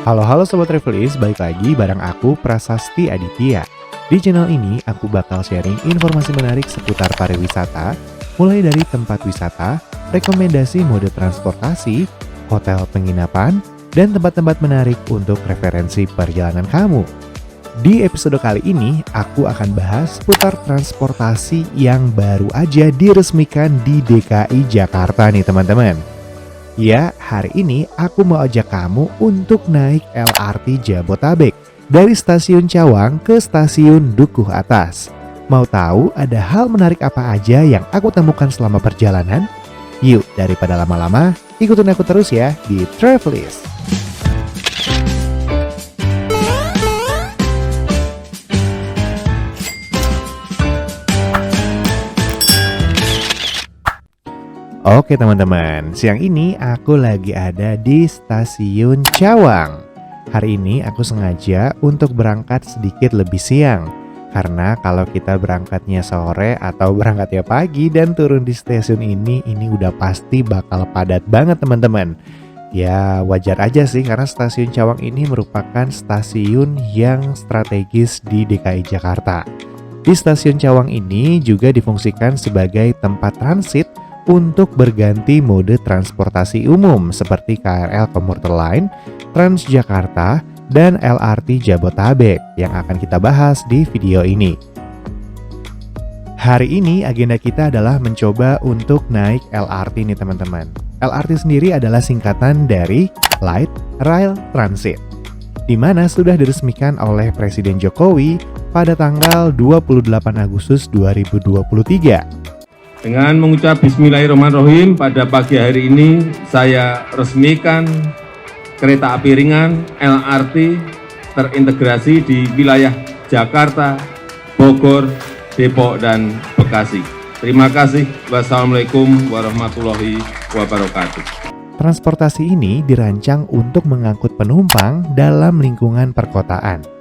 Halo Sobat Travelis, balik lagi bareng aku Prasasti Aditya. Di channel ini aku bakal sharing informasi menarik seputar pariwisata, mulai dari tempat wisata, rekomendasi mode transportasi, hotel penginapan, dan tempat-tempat menarik untuk referensi perjalanan kamu. Di episode kali ini, aku akan bahas seputar transportasi yang baru aja diresmikan di DKI Jakarta nih teman-teman. Ya, hari ini aku mau ajak kamu untuk naik LRT Jabotabek dari Stasiun Cawang ke Stasiun Dukuh Atas. Mau tahu ada hal menarik apa aja yang aku temukan selama perjalanan? Yuk, daripada lama-lama, ikutin aku terus ya di Travelis. Oke teman-teman, siang ini aku lagi ada di Stasiun Cawang. Hari ini aku sengaja untuk berangkat sedikit lebih siang. Karena kalau kita berangkatnya sore atau berangkatnya pagi dan turun di stasiun ini udah pasti bakal padat banget teman-teman. Ya wajar aja sih karena Stasiun Cawang ini merupakan stasiun yang strategis di DKI Jakarta. Di Stasiun Cawang ini juga difungsikan sebagai tempat transit untuk berganti mode transportasi umum seperti KRL Komuter Line, Transjakarta, dan LRT Jabotabek yang akan kita bahas di video ini. Hari ini agenda kita adalah mencoba untuk naik LRT nih teman-teman. LRT sendiri adalah singkatan dari Light Rail Transit, di mana sudah diresmikan oleh Presiden Jokowi pada tanggal 28 Agustus 2023. Dengan mengucap Bismillahirrahmanirrahim, pada pagi hari ini saya resmikan kereta api ringan LRT terintegrasi di wilayah Jakarta, Bogor, Depok, dan Bekasi. Terima kasih. Wassalamualaikum warahmatullahi wabarakatuh. Transportasi ini dirancang untuk mengangkut penumpang dalam lingkungan perkotaan.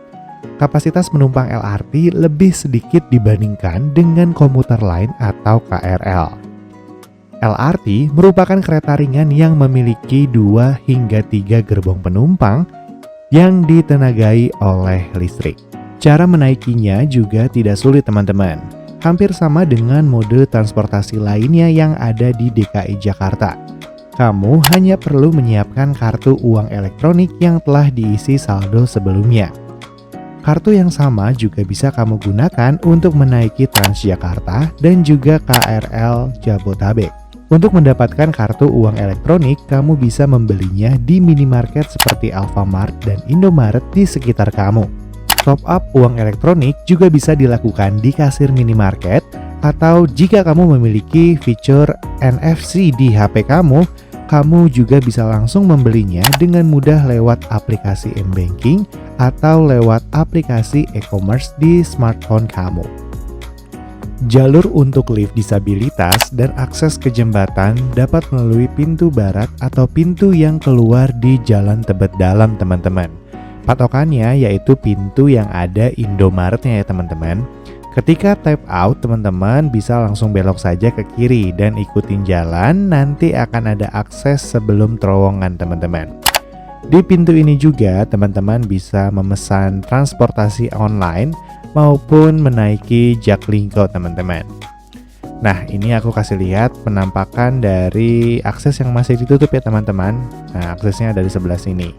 Kapasitas penumpang LRT lebih sedikit dibandingkan dengan komuter lain atau KRL. LRT merupakan kereta ringan yang memiliki 2 hingga 3 gerbong penumpang yang ditenagai oleh listrik. Cara menaikinya juga tidak sulit teman-teman. Hampir sama dengan mode transportasi lainnya yang ada di DKI Jakarta. Kamu hanya perlu menyiapkan kartu uang elektronik yang telah diisi saldo sebelumnya. Kartu yang sama juga bisa kamu gunakan untuk menaiki Transjakarta dan juga KRL Jabotabek. Untuk mendapatkan kartu uang elektronik, kamu bisa membelinya di minimarket seperti Alfamart dan Indomaret di sekitar kamu. Top up uang elektronik juga bisa dilakukan di kasir minimarket, atau jika kamu memiliki fitur NFC di HP kamu juga bisa langsung membelinya dengan mudah lewat aplikasi M-Banking atau lewat aplikasi e-commerce di smartphone kamu. Jalur untuk lift disabilitas dan akses ke jembatan dapat melalui pintu barat atau pintu yang keluar di Jalan Tebet Dalam teman-teman. Patokannya yaitu pintu yang ada Indomaretnya ya teman-teman. Ketika tap out, teman-teman bisa langsung belok saja ke kiri dan ikutin jalan, nanti akan ada akses sebelum terowongan teman-teman. Di pintu ini juga teman-teman bisa memesan transportasi online maupun menaiki Jaklingko teman-teman. Nah, ini aku kasih lihat penampakan dari akses yang masih ditutup ya teman-teman. Nah, aksesnya dari sebelah sini.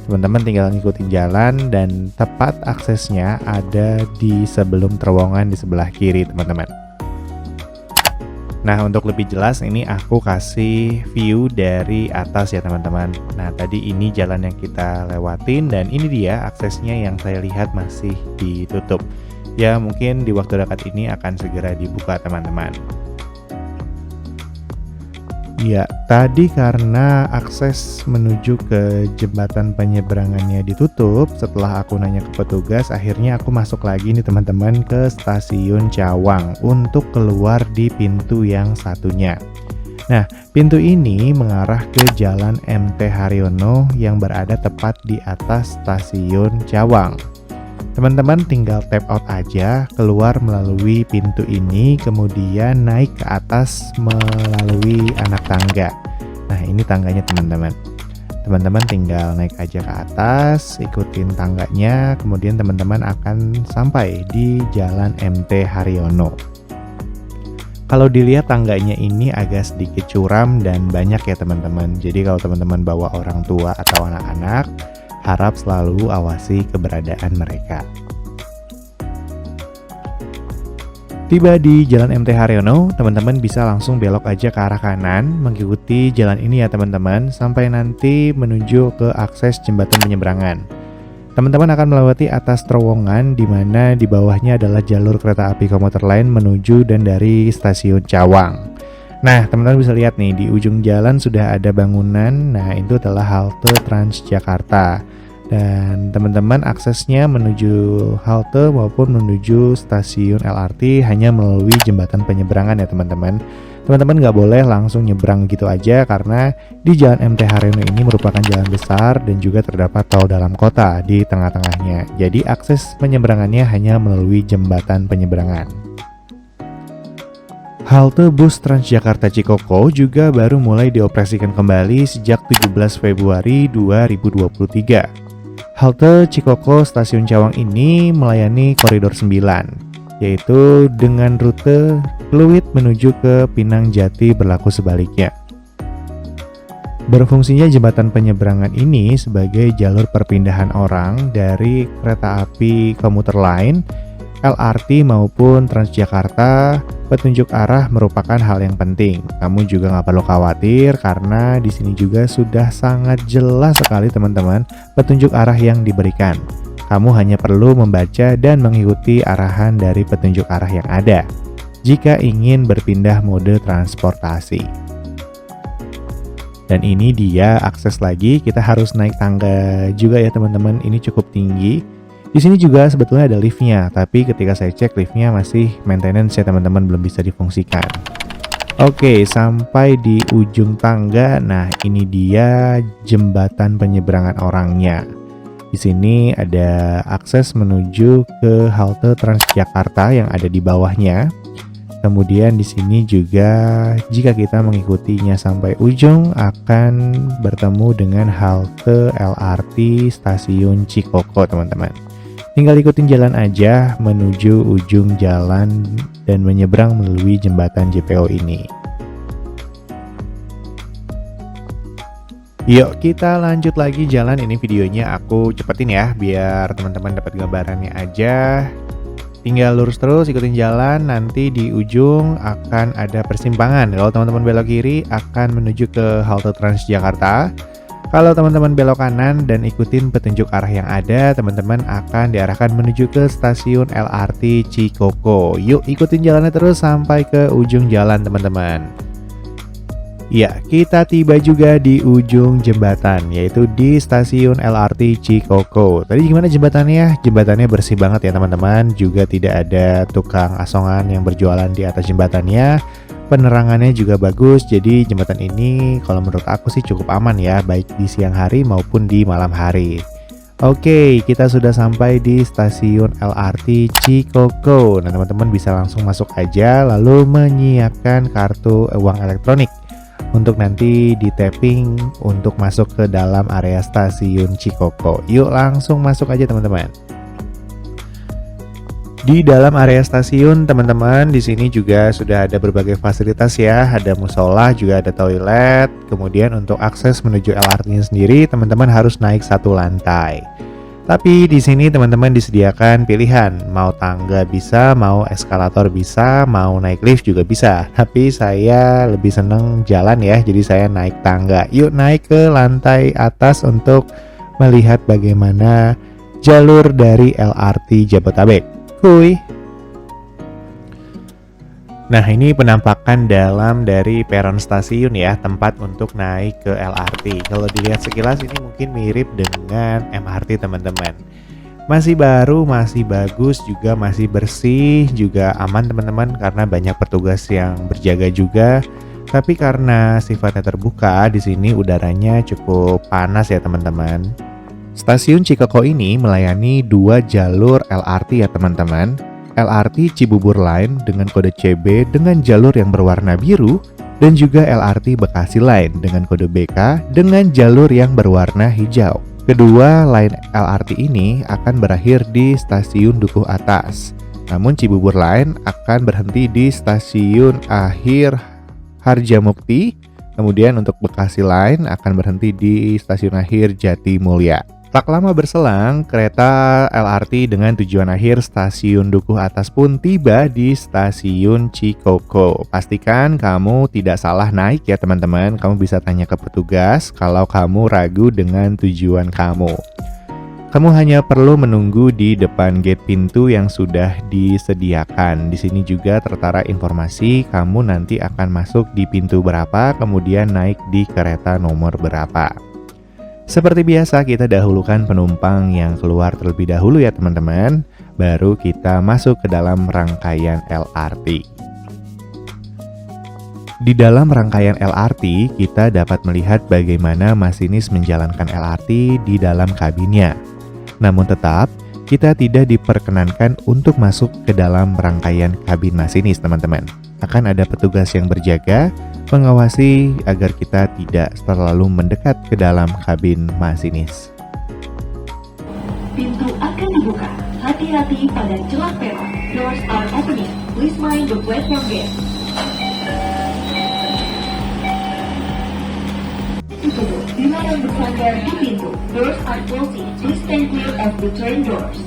Teman-teman tinggal ngikutin jalan dan tepat aksesnya ada di sebelum terowongan di sebelah kiri teman-teman. Nah untuk lebih jelas ini aku kasih view dari atas ya teman-teman. Nah tadi ini jalan yang kita lewatin dan ini dia aksesnya yang saya lihat masih ditutup. Ya mungkin di waktu dekat ini akan segera dibuka teman-teman. Ya, tadi karena akses menuju ke jembatan penyeberangannya ditutup, setelah aku nanya ke petugas, akhirnya aku masuk lagi nih teman-teman ke Stasiun Cawang untuk keluar di pintu yang satunya. Nah, pintu ini mengarah ke Jalan MT Haryono yang berada tepat di atas Stasiun Cawang. Teman-teman tinggal tap out aja, keluar melalui pintu ini, kemudian naik ke atas melalui anak tangga. Nah, ini tangganya teman-teman. Teman-teman tinggal naik aja ke atas, ikutin tangganya, kemudian teman-teman akan sampai di Jalan MT Haryono. Kalau dilihat tangganya ini agak sedikit curam dan banyak ya teman-teman. Jadi kalau teman-teman bawa orang tua atau anak-anak, harap selalu awasi keberadaan mereka. Tiba di Jalan MT Haryono, teman-teman bisa langsung belok aja ke arah kanan, mengikuti jalan ini ya teman-teman, sampai nanti menuju ke akses jembatan penyeberangan. Teman-teman akan melewati atas terowongan di mana di bawahnya adalah jalur kereta api komuter lain menuju dan dari stasiun Cawang. Nah, teman-teman bisa lihat nih di ujung jalan sudah ada bangunan. Nah, itu adalah halte Transjakarta. Dan teman-teman aksesnya menuju halte maupun menuju stasiun LRT hanya melalui jembatan penyeberangan ya teman-teman. Teman-teman nggak boleh langsung nyebrang gitu aja karena di Jalan MT Haryono ini merupakan jalan besar dan juga terdapat tol dalam kota di tengah-tengahnya. Jadi akses penyeberangannya hanya melalui jembatan penyeberangan. Halte bus Transjakarta Cikoko juga baru mulai dioperasikan kembali sejak 17 Februari 2023. Halte Cikoko Stasiun Cawang ini melayani koridor 9. Yaitu dengan rute Pluit menuju ke Pinang Jati berlaku sebaliknya. Berfungsinya jembatan penyeberangan ini sebagai jalur perpindahan orang dari kereta api komuter lain, LRT maupun Transjakarta. Petunjuk arah merupakan hal yang penting. Kamu juga nggak perlu khawatir karena di sini juga sudah sangat jelas sekali teman-teman petunjuk arah yang diberikan. Kamu hanya perlu membaca dan mengikuti arahan dari petunjuk arah yang ada jika ingin berpindah mode transportasi. Dan ini dia akses lagi, kita harus naik tangga juga ya teman-teman, ini cukup tinggi. Di sini juga sebetulnya ada liftnya, tapi ketika saya cek liftnya masih maintenance ya teman-teman, belum bisa difungsikan. Oke, sampai di ujung tangga. Nah, ini dia jembatan penyeberangan orangnya. Di sini ada akses menuju ke halte Transjakarta yang ada di bawahnya. Kemudian di sini juga jika kita mengikutinya sampai ujung akan bertemu dengan halte LRT Stasiun Cikoko, teman-teman. Tinggal ikutin jalan aja menuju ujung jalan dan menyeberang melalui jembatan JPO ini. Yuk kita lanjut lagi jalan. Ini videonya aku cepetin ya biar teman-teman dapat gambarannya aja. Tinggal lurus terus ikutin jalan, nanti di ujung akan ada persimpangan. Kalau teman-teman belok kiri akan menuju ke halte Transjakarta. Kalau teman-teman belok kanan dan ikutin petunjuk arah yang ada, teman-teman akan diarahkan menuju ke stasiun LRT Cikoko. Yuk ikutin jalannya terus sampai ke ujung jalan teman-teman. Ya, kita tiba juga di ujung jembatan, yaitu di stasiun LRT Cikoko. Tadi gimana jembatannya? Jembatannya bersih banget ya teman-teman. Juga tidak ada tukang asongan yang berjualan di atas jembatannya. Penerangannya juga bagus, jadi jembatan ini kalau menurut aku sih cukup aman ya, baik di siang hari maupun di malam hari. Oke, kita sudah sampai di stasiun LRT Cikoko. Nah, teman-teman bisa langsung masuk aja, lalu menyiapkan kartu uang elektronik untuk nanti di tapping untuk masuk ke dalam area stasiun Cikoko. Yuk langsung masuk aja teman-teman. Di dalam area stasiun teman-teman di sini juga sudah ada berbagai fasilitas ya, ada musola, juga ada toilet. Kemudian untuk akses menuju LRT-nya sendiri teman-teman harus naik satu lantai. Tapi di sini teman-teman disediakan pilihan, mau tangga bisa, mau eskalator bisa, mau naik lift juga bisa. Tapi saya lebih seneng jalan ya, jadi saya naik tangga. Yuk naik ke lantai atas untuk melihat bagaimana jalur dari LRT Jabotabek. Kuy. Nah, ini penampakan dalam dari peron stasiun ya, tempat untuk naik ke LRT. Kalau dilihat sekilas ini mungkin mirip dengan MRT teman-teman. Masih baru, masih bagus, juga masih bersih, juga aman teman-teman karena banyak petugas yang berjaga juga. Tapi karena sifatnya terbuka, di sini udaranya cukup panas ya teman-teman. Stasiun Cikoko ini melayani 2 jalur LRT ya teman-teman. LRT Cibubur Line dengan kode CB dengan jalur yang berwarna biru dan juga LRT Bekasi Line dengan kode BK dengan jalur yang berwarna hijau. Kedua line LRT ini akan berakhir di stasiun Dukuh Atas. Namun Cibubur Line akan berhenti di stasiun akhir Harjamukti. Kemudian untuk Bekasi Line akan berhenti di stasiun akhir Jatimulya. Tak lama berselang, kereta LRT dengan tujuan akhir stasiun Dukuh Atas pun tiba di stasiun Cikoko. Pastikan kamu tidak salah naik ya teman-teman. Kamu bisa tanya ke petugas kalau kamu ragu dengan tujuan kamu. Kamu hanya perlu menunggu di depan gate pintu yang sudah disediakan. Di sini juga tertera informasi kamu nanti akan masuk di pintu berapa, kemudian naik di kereta nomor berapa. Seperti biasa, kita dahulukan penumpang yang keluar terlebih dahulu ya teman-teman. Baru kita masuk ke dalam rangkaian LRT. Di dalam rangkaian LRT, kita dapat melihat bagaimana masinis menjalankan LRT di dalam kabinnya. Namun tetap, kita tidak diperkenankan untuk masuk ke dalam rangkaian kabin masinis, teman-teman. Akan ada petugas yang berjaga, mengawasi agar kita tidak terlalu mendekat ke dalam kabin masinis. Pintu akan dibuka. Hati-hati pada celah peron. Doors are opening. Please mind the platform gate. Ditutup. Dilarang bersandar di pintu. Doors are closing. Please stand clear of the train doors.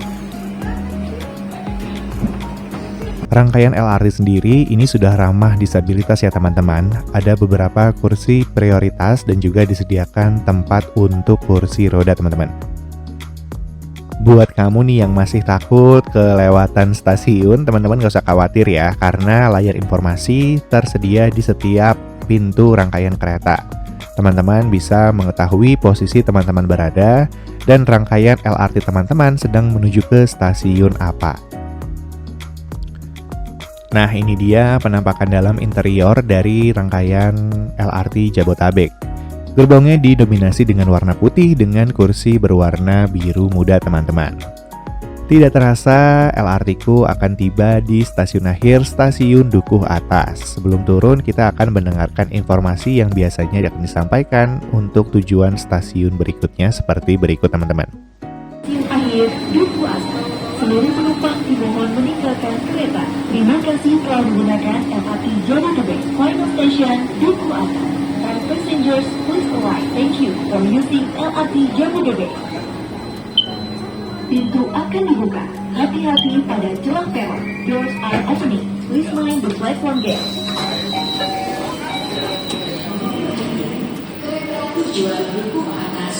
Rangkaian LRT sendiri ini sudah ramah disabilitas ya teman-teman. Ada beberapa kursi prioritas dan juga disediakan tempat untuk kursi roda teman-teman. Buat kamu nih yang masih takut kelewatan stasiun, teman-teman gak usah khawatir ya, karena layar informasi tersedia di setiap pintu rangkaian kereta. Teman-teman bisa mengetahui posisi teman-teman berada dan rangkaian LRT teman-teman sedang menuju ke stasiun apa. Nah, ini dia penampakan dalam interior dari rangkaian LRT Jabotabek. Gerbongnya didominasi dengan warna putih dengan kursi berwarna biru muda teman-teman. Tidak terasa LRT-ku akan tiba di stasiun akhir stasiun Dukuh Atas. Sebelum turun, kita akan mendengarkan informasi yang biasanya akan disampaikan untuk tujuan stasiun berikutnya seperti berikut teman-teman. Stasiun akhir Dukuh Atas. Seluruh penumpang dimohon meninggalkan kereta. Terima kasih telah menggunakan LRT Jabodebek. Final station Dukuh Atas. All passengers please arrive. Thank you for using LRT Jabodebek. Pintu akan dibuka. Hati-hati pada celah peron. Doors are opening. Please mind the platform gate. Tujuan Dukuh Atas.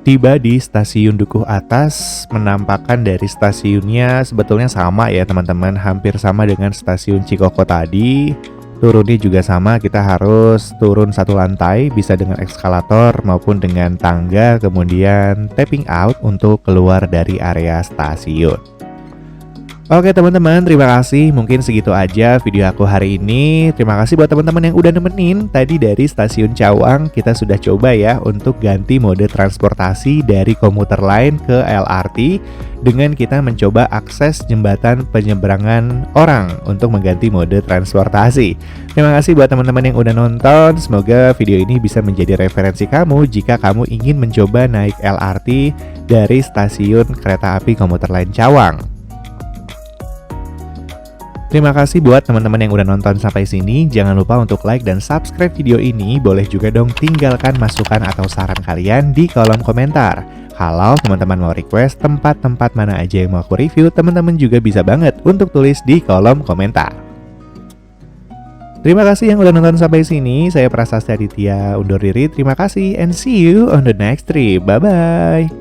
Tiba di stasiun Dukuh Atas, menampakkan dari stasiunnya sebetulnya sama ya teman-teman, hampir sama dengan stasiun Cikoko tadi. Turunnya juga sama, kita harus turun satu lantai, bisa dengan eskalator maupun dengan tangga, kemudian tapping out untuk keluar dari area stasiun. Oke teman-teman, terima kasih. Mungkin segitu aja video aku hari ini. Terima kasih buat teman-teman yang udah nemenin. Tadi dari stasiun Cawang kita sudah coba ya untuk ganti mode transportasi dari komuter lain ke LRT dengan kita mencoba akses jembatan penyeberangan orang untuk mengganti mode transportasi. Terima kasih buat teman-teman yang udah nonton. Semoga video ini bisa menjadi referensi kamu jika kamu ingin mencoba naik LRT dari stasiun kereta api komuter lain Cawang. Terima kasih buat teman-teman yang udah nonton sampai sini. Jangan lupa untuk like dan subscribe video ini. Boleh juga dong tinggalkan masukan atau saran kalian di kolom komentar. Kalau teman-teman mau request tempat-tempat mana aja yang mau aku review, teman-teman juga bisa banget untuk tulis di kolom komentar. Terima kasih yang udah nonton sampai sini. Saya Prasasti Aditya undur diri. Terima kasih and see you on the next trip. Bye-bye.